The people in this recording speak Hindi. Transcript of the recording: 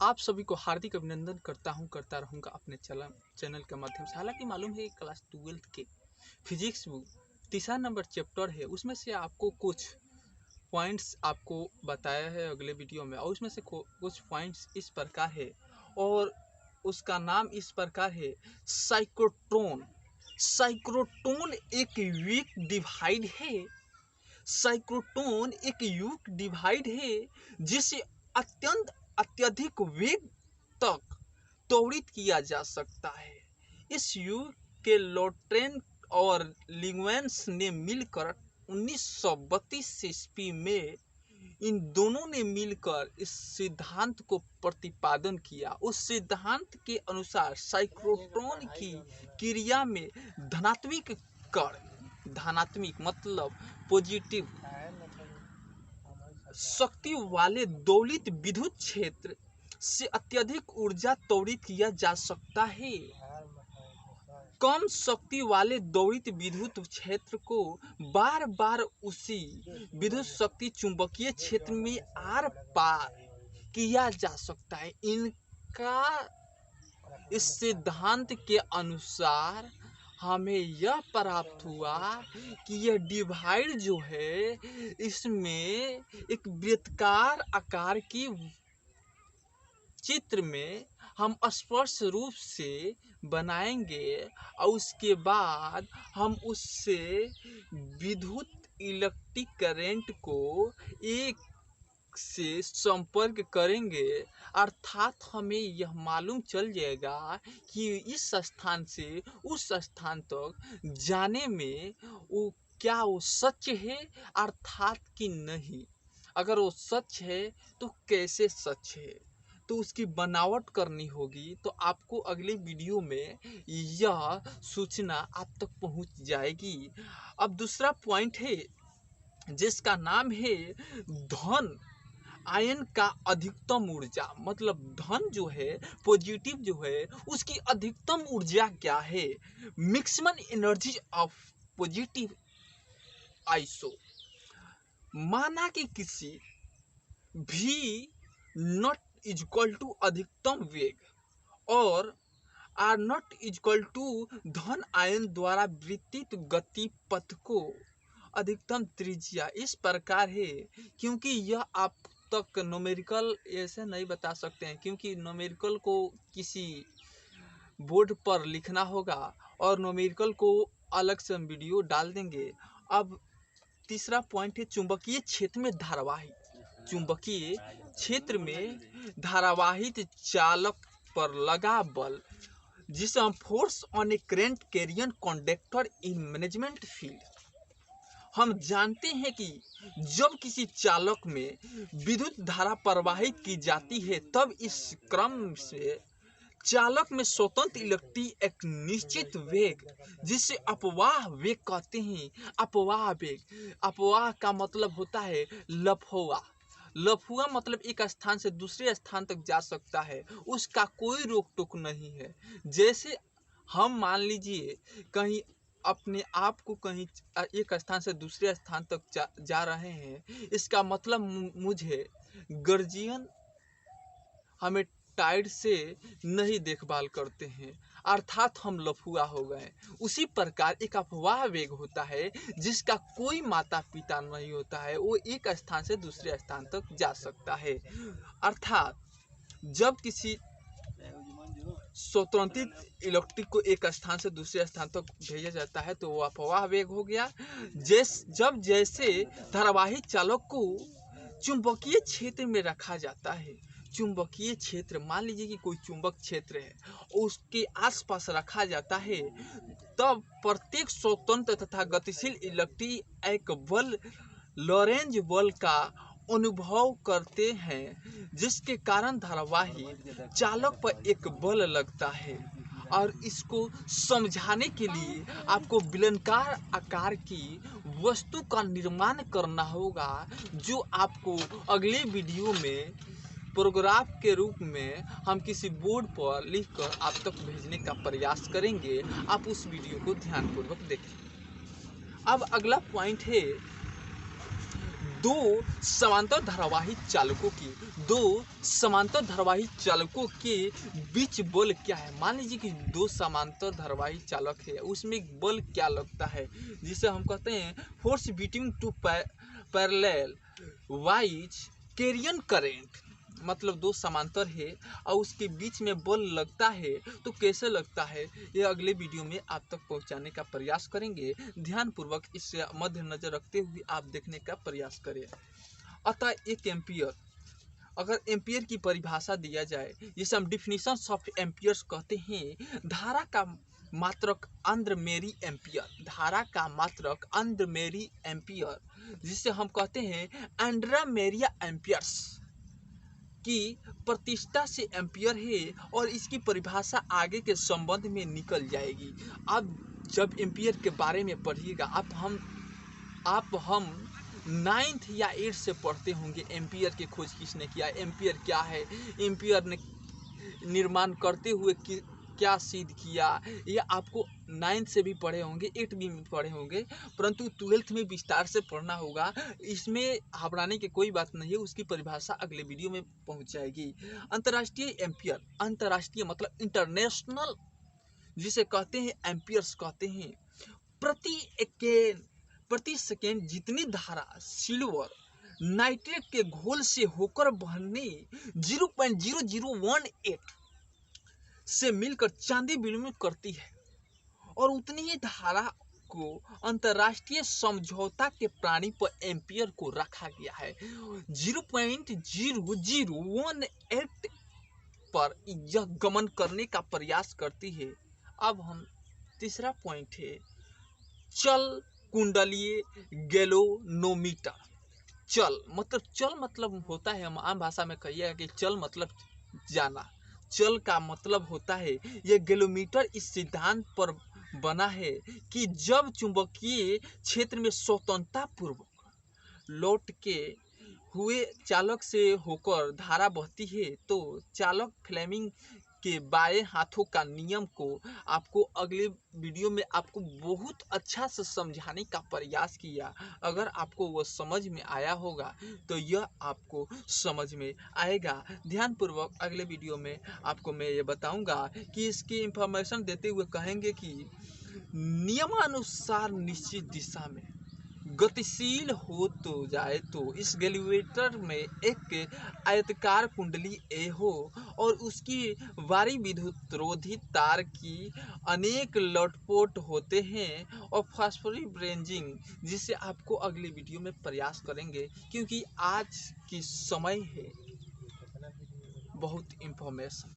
आप सभी को हार्दिक अभिनंदन करता रहूँगा अपने चैनल के माध्यम से। हालांकि मालूम है क्लास 12th के फिजिक्स बुक तीसरा नंबर चैप्टर है, उसमें से आपको कुछ पॉइंट्स आपको बताया है अगले वीडियो में, और उसमें से कुछ पॉइंट्स इस प्रकार है और उसका नाम इस प्रकार है साइक्रोट्रॉन। साइक्रोट्रॉन एक वीक डिवाइड है। साइक्रोट्रॉन एक यूक डिवाइड है जिसे अत्यधिक वेग तक त्वरित किया जा सकता है। इस युग के लोट्रेन और लिग्वेंस ने मिलकर 1932 ईस्वी में इन दोनों ने मिलकर इस सिद्धांत को प्रतिपादन किया। उस सिद्धांत के अनुसार साइक्रोट्रॉन की क्रिया में धनात्मक मतलब पॉजिटिव शक्ति वाले दोलित विद्युत क्षेत्र से अत्यधिक ऊर्जा त्वरित किया जा सकता है। कम शक्ति वाले दोलित विद्युत क्षेत्र को बार बार उसी विद्युत शक्ति चुंबकीय क्षेत्र में आर पार किया जा सकता है। इनका इस सिद्धांत के अनुसार हमें यह प्राप्त हुआ कि यह डिवाइड जो है इसमें एक वृत्ताकार आकार की चित्र में हम स्पष्ट रूप से बनाएंगे और उसके बाद हम उससे विद्युत इलेक्ट्रिक करंट को एक से संपर्क करेंगे, अर्थात हमें यह मालूम चल जाएगा कि इस स्थान से उस स्थान तक जाने में वो सच है अर्थात कि नहीं। अगर वो सच है तो कैसे सच है, तो उसकी बनावट करनी होगी। तो आपको अगले वीडियो में यह सूचना आप तक पहुंच जाएगी। अब दूसरा पॉइंट है जिसका नाम है धन आयन का अधिकतम ऊर्जा, मतलब धन जो है पॉजिटिव जो है उसकी अधिकतम ऊर्जा क्या है। Maximum energy of positive iso. माना कि किसी भी नॉट इक्वल टू अधिकतम वेग और आर नॉट इक्वल टू धन आयन द्वारा वितरित गति पथ को अधिकतम त्रिज्या इस प्रकार है, क्योंकि यह आप तक न्यूमेरिकल ऐसे नहीं बता सकते हैं, क्योंकि न्यूमेरिकल को किसी बोर्ड पर लिखना होगा और न्यूमेरिकल को अलग से हम वीडियो डाल देंगे। अब तीसरा पॉइंट है चुंबकीय क्षेत्र में धारावाहिक। चुंबकीय क्षेत्र में धारावाहिक चालक पर लगा बल जिसे हम force on a current carrier conductor in management field. हम जानते हैं कि जब किसी चालक में विद्युत धारा प्रवाहित की जाती है तब इस क्रम से चालक में स्वतंत्र इलेक्ट्रिक एक निश्चित वेग जिसे अपवाह वेग कहते हैं। अपवाह का मतलब होता है लफुआ। लफुआ मतलब एक स्थान से दूसरे स्थान तक जा सकता है, उसका कोई रोक टोक नहीं है। जैसे हम मान लीजिए कहीं अपने आप को कहीं एक स्थान से दूसरे स्थान तक जा रहे हैं, इसका मतलब मुझे गार्जियन हमें टाइड से नहीं देखभाल करते हैं, अर्थात हम लफुआ हो गए। उसी प्रकार एक अपवाह वेग होता है जिसका कोई माता पिता नहीं होता है, वो एक स्थान से दूसरे स्थान तक जा सकता है। अर्थात जब किसी स्वतंत्रित इलेक्ट्रिक को एक स्थान से दूसरे स्थान तक भेजा जाता है तो वो अपवाह वेग हो गया। जैसे धारावाहिक चालक को चुंबकीय क्षेत्र में रखा जाता है, चुंबकीय क्षेत्र मान लीजिए कि कोई चुंबक क्षेत्र है उसके आसपास रखा जाता है, तब प्रत्येक स्वतंत्र तथा गतिशील इलेक्ट्रिक एक बल लॉरेंज बल का अनुभव करते हैं, जिसके कारण धारावाहिक चालक पर एक बल लगता है। और इसको समझाने के लिए आपको बेलनाकार आकार की वस्तु का निर्माण करना होगा, जो आपको अगले वीडियो में प्रोग्राफ के रूप में हम किसी बोर्ड पर लिखकर आप तक भेजने का प्रयास करेंगे। आप उस वीडियो को ध्यानपूर्वक देखें। अब अगला पॉइंट है दो समांतर धारावाही चालकों के बीच बल क्या है। मान लीजिए कि दो समांतर धारावाही चालक है, उसमें बल क्या लगता है, जिसे हम कहते हैं force between two parallel wires carrying current. मतलब दो समांतर है और उसके बीच में बल लगता है तो कैसे लगता है, ये अगले वीडियो में आप तक पहुंचाने का प्रयास करेंगे। ध्यानपूर्वक इसे मद्देनजर रखते हुए आप देखने का प्रयास करें। अतः एक एम्पियर, अगर एम्पियर की परिभाषा दिया जाए, जिसे हम डिफिनीशन ऑफ एम्पियर्स कहते हैं, धारा का मात्रक अंद्रमेरी एम्पियर, धारा का मात्रक अंद्रमेरी एम्पियर, जिसे हम कहते हैं एंड्रामेरिया एम्पियर्स की प्रतिष्ठा से एम्पियर है और इसकी परिभाषा आगे के संबंध में निकल जाएगी। अब जब एम्पियर के बारे में पढ़िएगा, आप हम 9th या 8th से पढ़ते होंगे एम्पियर की खोज किसने किया, एम्पियर क्या है, एम्पियर ने निर्माण करते हुए क्या सिद्ध किया, ये आपको 9th से भी पढ़े होंगे, 8th भी पढ़े होंगे, परंतु 12th में विस्तार से पढ़ना होगा। इसमें घबराने की कोई बात नहीं है, उसकी परिभाषा अगले वीडियो में पहुंच जाएगी। अंतर्राष्ट्रीय एम्पियर, अंतर्राष्ट्रीय मतलब इंटरनेशनल, जिसे कहते हैं एम्पियर्स कहते हैं। प्रति सेकेंड जितनी धारा सिल्वर नाइट्रेट के घोल से होकर बहने 0.0018 से मिलकर चांदी विनिमय करती है, और उतनी ही धारा को अंतर्राष्ट्रीय समझौता के प्राणी पर एम्पियर को रखा गया है। 0.0018 पर यह गमन करने का प्रयास करती है। अब हम तीसरा पॉइंट है चल कुंडलीय गैल्वेनोमीटर। चल मतलब होता है, हम आम भाषा में कहिएगा कि चल मतलब जाना, चल का मतलब होता है, यह गैल्वेनोमीटर इस सिद्धांत पर बना है कि जब चुंबकीय क्षेत्र में स्वतंत्रता पूर्वक लौट के हुए चालक से होकर धारा बहती है, तो चालक फ्लेमिंग के बाएं हाथों का नियम को आपको अगले वीडियो में आपको बहुत अच्छा से समझाने का प्रयास किया। अगर आपको वो समझ में आया होगा तो यह आपको समझ में आएगा। ध्यानपूर्वक अगले वीडियो में आपको मैं ये बताऊंगा कि इसकी इंफॉर्मेशन देते हुए कहेंगे कि नियमानुसार निश्चित दिशा में गतिशील हो तो जाए तो इस गैल्वेटर में एक आयताकार कुंडली ए हो और उसकी वारी विद्युतरोधी तार की अनेक लटपोट होते हैं और फास्फोरिक ब्रेंजिंग, जिसे आपको अगली वीडियो में प्रयास करेंगे, क्योंकि आज की समय है बहुत इंफॉर्मेशन।